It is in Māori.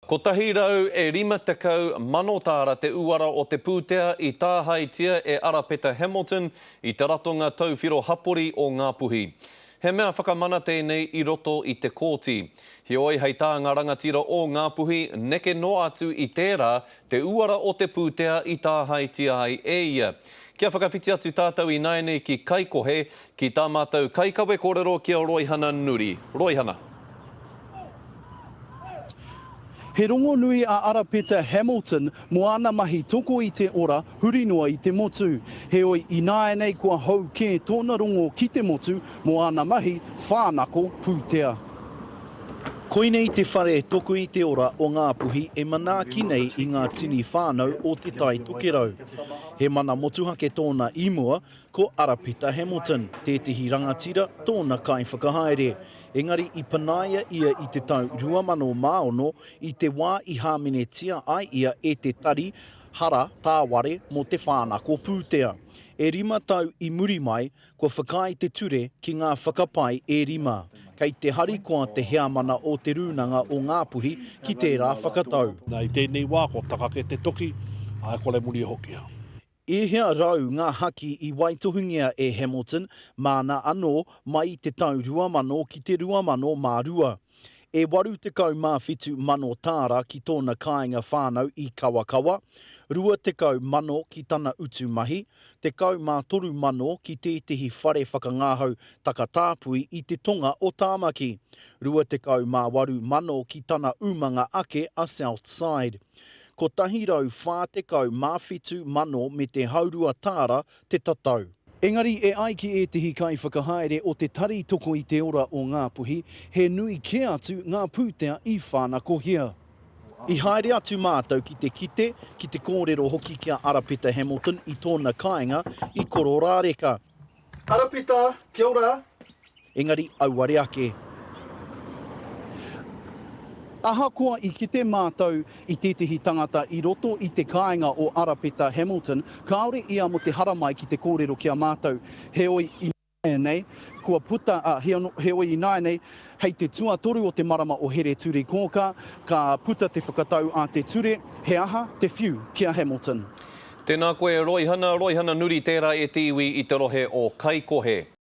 Ko tahi rau e 50 mano tāra te uara o te pūtea i tāhaitia e Arapeta Hamilton i te ratonga tauwhiro hapori o Ngāpuhi. He mea whakamana tēnei i roto i te kōti. Heoi hei tā ngā rangatira o Ngāpuhi, neke no atu i tērā te uara o te pūtea i tāhaitia ai e ia. Kia whakawhiti atu tātou i naenei ki kaikohe ki tā mātou kaikawe kōrero kia Roihana Nuri. Roihana. He rongo nui a Arapeta Hamilton mo ana mahi toko i te ora, huri noa i te motu. Heoi i naenei kua hau ke tōna rongo ki te motu mo ana mahi whānako pūtea. Koinei te whare toko i te ora o Ngāpuhi e manaaki nei i ngā tini whānau o te tai tokerau. He mana motuhake tōna imua ko Arapeta Hamilton, tētihi rangatira tōna kai whakahaere. Engari i panaia ia i te tau 2010 i te wā i hāmenetia ai ia e te tari hara tāware mo te whānako pūtea. E 5 tau i muri mai, kua whakai te ture ki ngā whakapai e 5. Kei te harikoa te heamana o te rūnanga o Ngāpuhi ki tērā whakatau. Nei tēnei wā ko takake te toki, ai kore muri hokia. E hea rau ngā haki i waitohungia e Hamilton, mana anō mai te tau 2000 ki te 2002. E 80 mano tāra ki tōna kāinga whānau i Kawakawa, 20 mano ki tana utu mahi, 13 mano ki tētihi whare whakangāhau takatāpui i te tonga o Tāmaki, 28 mano ki tana umanga ake a Southside. Ko tahi rau 47 mano me te haurua tāra te tatau. Engari e ai ki e tihi kai whakahaere o te tari toko i te ora o Ngāpuhi, he nui ke atu ngā pūtea i whānako hia. I haere atu mātou ki te kite, ki te kōrero hoki kia Arapeta Hamilton i tōna kāinga i Kororāreka. Arapeta, kia ora. Engari auare ake. Ahakoa i ki te mātou i tētihi tangata i roto i te kāinga o Arapeta Hamilton, kaore ia mo te haramai ki te kōrero kia mātou. Heoi i naenei, kua puta, heoi i naenei, hei te tuatoru o te marama o Here Ture Kōka, ka puta te whakatau a te ture, he aha te whiu kia Hamilton. Tēnā koe Roihana Nuri tērā e te iwi i te rohe o Kaikohe.